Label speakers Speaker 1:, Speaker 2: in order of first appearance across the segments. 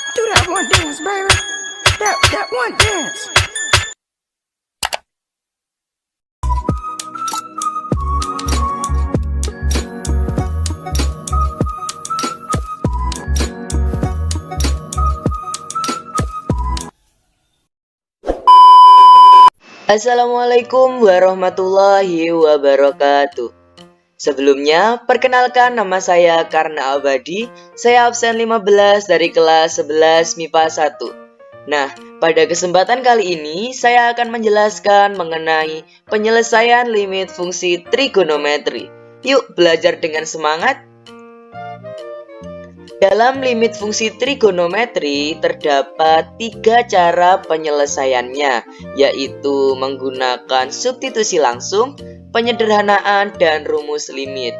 Speaker 1: Do that one dance, baby. That one dance.
Speaker 2: Assalamualaikum warahmatullahi wabarakatuh. Sebelumnya, perkenalkan nama saya Karna Abadi. Saya absen 15 dari kelas 11 MIPA 1. Nah, pada kesempatan kali ini saya akan menjelaskan mengenai penyelesaian limit fungsi trigonometri. Yuk belajar dengan semangat. Dalam limit fungsi trigonometri terdapat 3 cara penyelesaiannya, yaitu menggunakan substitusi langsung, penyederhanaan, dan rumus limit.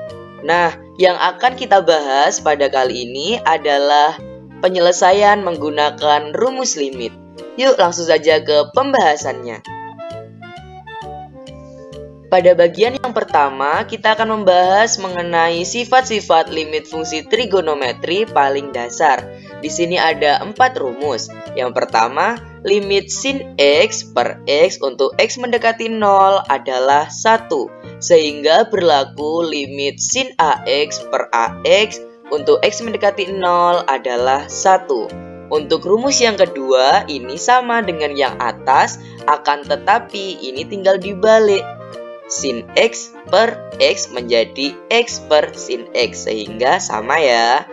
Speaker 2: Nah, yang akan kita bahas pada kali ini adalah penyelesaian menggunakan rumus limit. Yuk langsung saja ke pembahasannya. Pada bagian yang pertama, kita akan membahas mengenai sifat-sifat limit fungsi trigonometri paling dasar. Di sini ada 4 rumus. Yang pertama, limit sin X per X untuk X mendekati 0 adalah 1. Sehingga berlaku limit sin AX per AX untuk X mendekati 0 adalah 1. Untuk rumus yang kedua, ini sama dengan yang atas, akan tetapi ini tinggal dibalik. Sin X per X menjadi X per sin X, sehingga sama ya.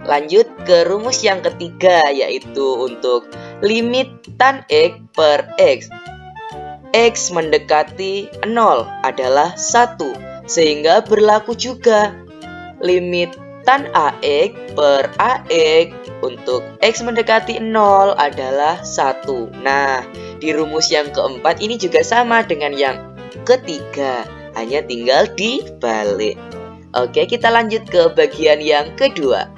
Speaker 2: Lanjut ke rumus yang ketiga, yaitu untuk limit tan X per X. X mendekati 0 adalah 1, sehingga berlaku juga limit tan AX per AX untuk X mendekati 0 adalah 1. Nah, di rumus yang keempat ini juga sama dengan yang ketiga, hanya tinggal dibalik. Oke, kita lanjut ke bagian yang kedua.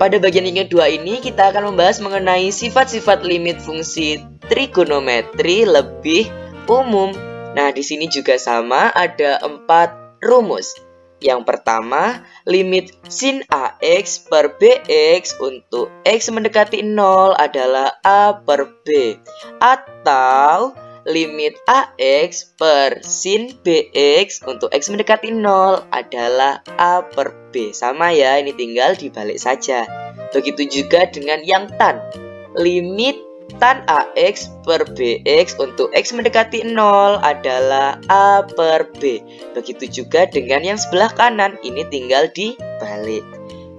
Speaker 2: Pada bagian yang kedua ini kita akan membahas mengenai sifat-sifat limit fungsi trigonometri lebih umum. Nah, di sini juga sama, ada 4 rumus. Yang pertama, limit sin AX per BX untuk X mendekati 0 adalah A per B, atau limit AX per sin BX untuk X mendekati 0 adalah A per B. Sama ya, ini tinggal dibalik saja. Begitu juga dengan yang tan. Limit tan AX per BX untuk X mendekati 0 adalah A per B. Begitu juga dengan yang sebelah kanan, ini tinggal dibalik.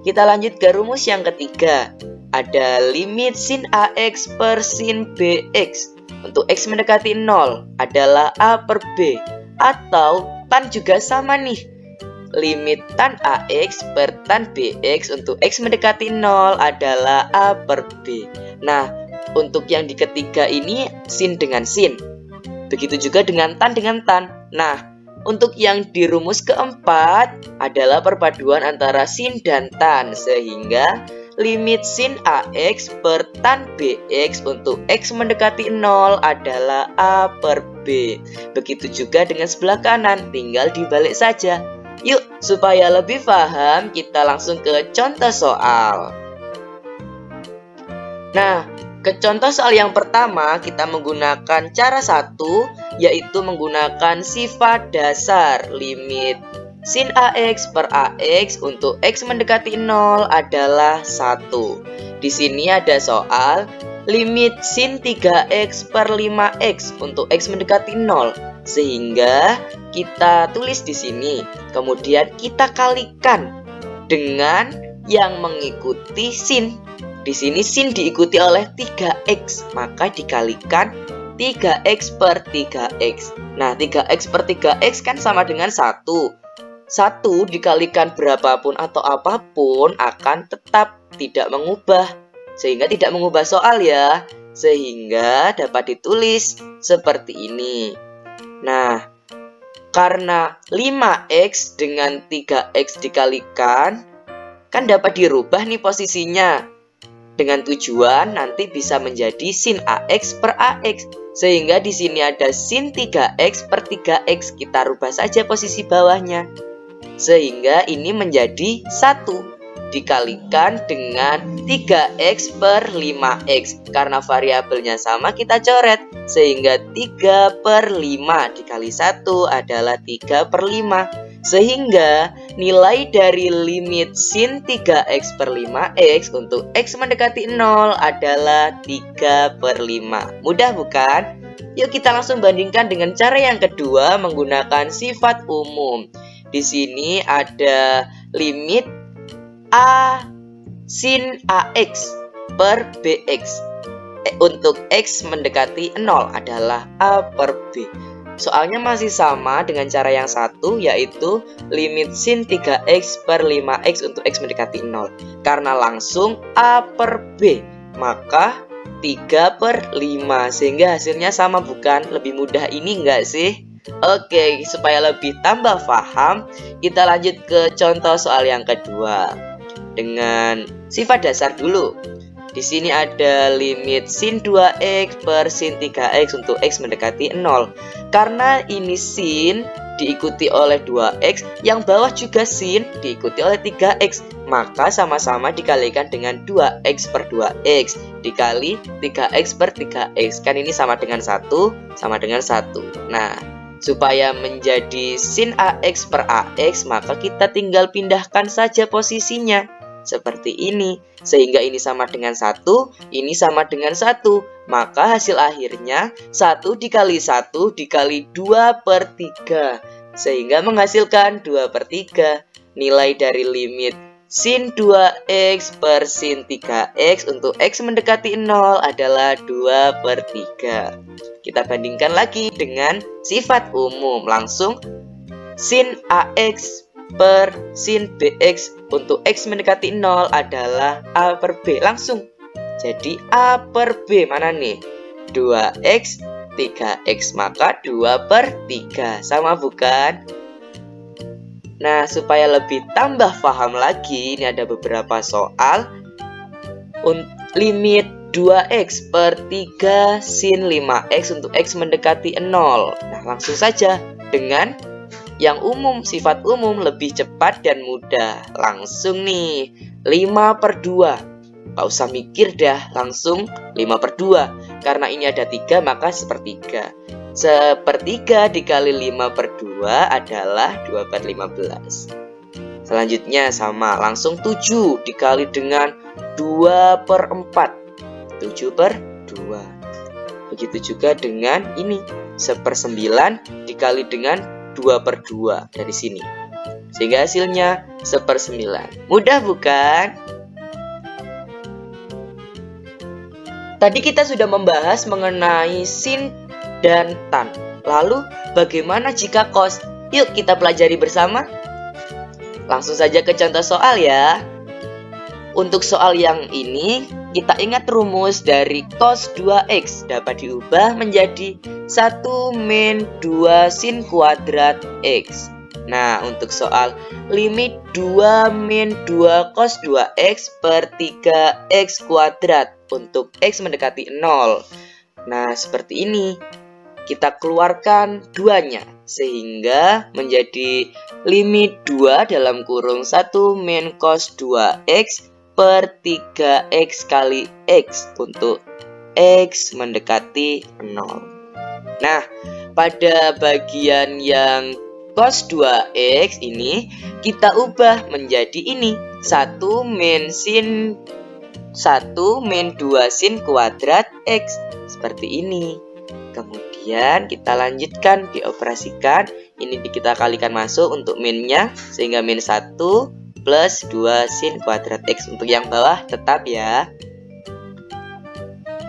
Speaker 2: Kita lanjut ke rumus yang ketiga. Ada limit sin AX per sin BX untuk X mendekati 0 adalah A per B, atau tan juga sama nih. Limit tan AX per tan BX untuk X mendekati 0 adalah A per B. Nah, untuk yang di ketiga ini sin dengan sin. Begitu juga dengan tan. Nah, untuk yang di rumus keempat adalah perpaduan antara sin dan tan, sehingga limit sin AX per tan BX untuk X mendekati 0 adalah A per B. Begitu juga dengan sebelah kanan, tinggal dibalik saja. Yuk, supaya lebih paham, kita langsung ke contoh soal. Nah, ke contoh soal yang pertama, kita menggunakan cara 1, yaitu menggunakan sifat dasar limit sin AX per AX untuk X mendekati 0 adalah 1. Di sini ada soal limit sin 3X per 5X untuk X mendekati 0. Sehingga kita tulis di sini. Kemudian kita kalikan dengan yang mengikuti sin. Di sini sin diikuti oleh 3X, maka dikalikan 3X per 3X. Nah, 3X per 3X kan sama dengan 1. 1 dikalikan berapapun atau apapun akan tetap tidak mengubah, sehingga tidak mengubah soal ya, sehingga dapat ditulis seperti ini. Nah, karena 5X dengan 3X dikalikan kan dapat dirubah nih posisinya, dengan tujuan nanti bisa menjadi sin AX per AX, sehingga di sini ada sin 3X per 3X, kita rubah saja posisi bawahnya, sehingga ini menjadi 1. dikalikan dengan 3x per 5x. Karena variabelnya sama kita coret, sehingga 3 per 5 dikali 1 adalah 3 per 5. Sehingga nilai dari limit sin 3x per 5x untuk x mendekati 0 adalah 3 per 5. Mudah bukan? Yuk kita langsung bandingkan dengan cara yang kedua menggunakan sifat umum. Di sini ada limit a sin ax per bx. Untuk x mendekati 0 adalah a per b. Soalnya masih sama dengan cara yang satu, yaitu limit sin 3x per 5x untuk x mendekati 0. Karena langsung a per b, maka 3 per 5. Sehingga hasilnya sama bukan? Lebih mudah ini enggak sih? Oke, supaya lebih tambah paham, kita lanjut ke contoh soal yang kedua. Dengan sifat dasar dulu. Di sini ada limit sin 2x per sin 3x untuk x mendekati 0. Karena ini sin diikuti oleh 2x, yang bawah juga sin diikuti oleh 3x, maka sama-sama dikalikan dengan 2x per 2x dikali 3x per 3x. Kan ini sama dengan 1, sama dengan 1. Nah, supaya menjadi sin ax per ax, maka kita tinggal pindahkan saja posisinya seperti ini, sehingga ini sama dengan 1, ini sama dengan 1. Maka hasil akhirnya 1 dikali 1 dikali 2 per 3, sehingga menghasilkan 2 per 3. Nilai dari limit sin 2x per sin 3x untuk x mendekati 0 adalah 2 per 3. Kita bandingkan lagi dengan sifat umum. Langsung sin ax per sin bx untuk x mendekati 0 adalah a per b. Langsung jadi a per b mana nih? 2x 3x, maka 2 per 3. Sama bukan? Nah, supaya lebih tambah paham lagi, ini ada beberapa soal. Limit 2x per 3 sin 5x untuk x mendekati 0. Nah, langsung saja dengan yang umum, sifat umum lebih cepat dan mudah. Langsung nih, 5 per 2. Gak usah mikir dah, langsung 5 per 2. Karena ini ada 3, maka sepertiga. Sepertiga dikali 5 per 2 adalah 2 per 15. Selanjutnya sama, langsung 7 dikali dengan 2 per 4. 7 per 2. Begitu juga dengan ini, 1/9 dikali dengan 2 per 2 dari sini, sehingga hasilnya 1/9. Mudah bukan? Tadi kita sudah membahas mengenai sin dan tan. Lalu bagaimana jika cos? Yuk kita pelajari bersama. Langsung saja ke contoh soal ya. Untuk soal yang ini, kita ingat rumus dari cos 2x dapat diubah menjadi 1 min 2 sin kuadrat x. Nah, untuk soal limit 2 min 2 cos 2x per 3x kuadrat untuk x mendekati 0. Nah, seperti ini. Kita keluarkan duanya, sehingga menjadi limit 2 dalam kurung 1 min cos 2x per 3x kali x untuk x mendekati 0. Nah, pada bagian yang cos 2x ini kita ubah menjadi ini 1 min 2 sin kuadrat x seperti ini. Kemudian kita lanjutkan dioperasikan, ini kita kalikan masuk untuk minnya, sehingga min 1 plus 2 sin kuadrat x. Untuk yang bawah tetap ya.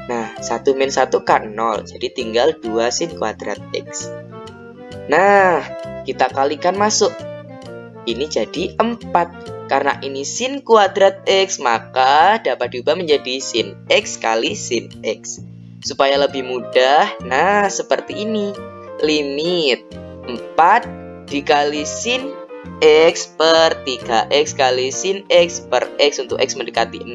Speaker 2: Nah, 1 min 1 kan 0, jadi tinggal 2 sin kuadrat x. Nah, kita kalikan masuk, ini jadi 4. Karena ini sin kuadrat x, maka dapat diubah menjadi sin x kali sin x. Supaya lebih mudah, nah seperti ini. Limit 4 dikali sin x per 3x kali sin x per x untuk x mendekati 0.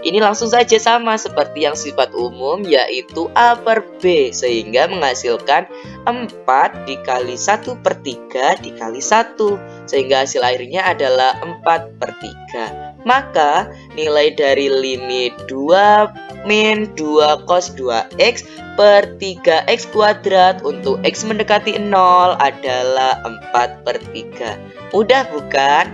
Speaker 2: Ini langsung saja sama seperti yang sifat umum, yaitu a per b, sehingga menghasilkan 4 dikali 1 per 3 dikali 1, sehingga hasil akhirnya adalah 4 per 3. maka nilai dari limit 2 min 2 cos 2x per 3x kuadrat untuk x mendekati 0 adalah 4/3. Mudah bukan?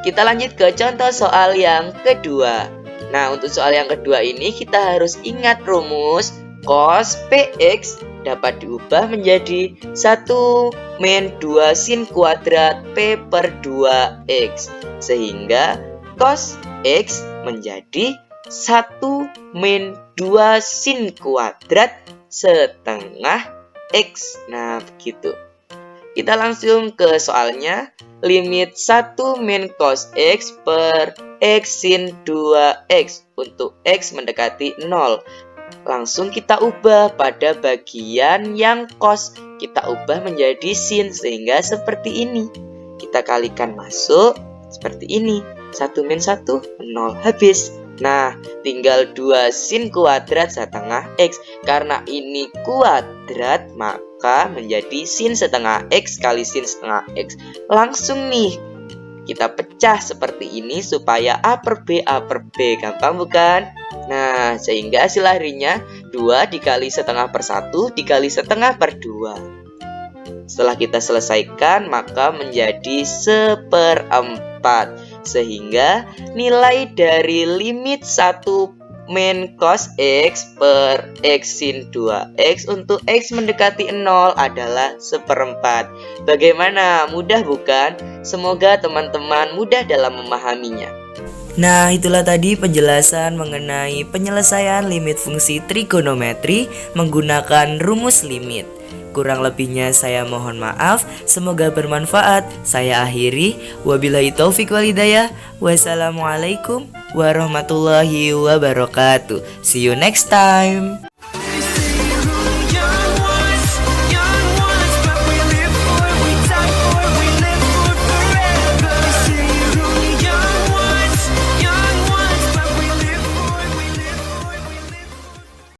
Speaker 2: Kita lanjut ke contoh soal yang kedua. Nah, untuk soal yang kedua ini kita harus ingat rumus cos px dapat diubah menjadi 1 min 2 sin kuadrat p per 2x. Sehingga cos x menjadi 1 min 2 sin kuadrat setengah x. Nah, begitu. Kita langsung ke soalnya. Limit 1 min cos x per x sin 2x untuk x mendekati 0. Langsung kita ubah pada bagian yang cos, kita ubah menjadi sin sehingga seperti ini. Kita kalikan masuk seperti ini. 1 min 1 0 habis. Nah, tinggal 2 sin kuadrat setengah x. Karena ini kuadrat maka menjadi sin setengah x kali sin setengah x. Langsung nih kita pecah seperti ini supaya A per B gampang bukan? Nah, sehingga hasil akhirnya 2 dikali setengah per 1 dikali setengah per 2. Setelah kita selesaikan maka menjadi 1/4. Sehingga nilai dari limit 1 min cos x per x sin 2x untuk x mendekati 0 adalah 1/4. Bagaimana? Mudah bukan? Semoga teman-teman mudah dalam memahaminya.
Speaker 3: Nah, itulah tadi penjelasan mengenai penyelesaian limit fungsi trigonometri menggunakan rumus limit. Kurang lebihnya saya mohon maaf, semoga bermanfaat. Saya akhiri, wabillahi taufik wal hidayah. Wassalamualaikum warahmatullahi wabarakatuh. See you next time.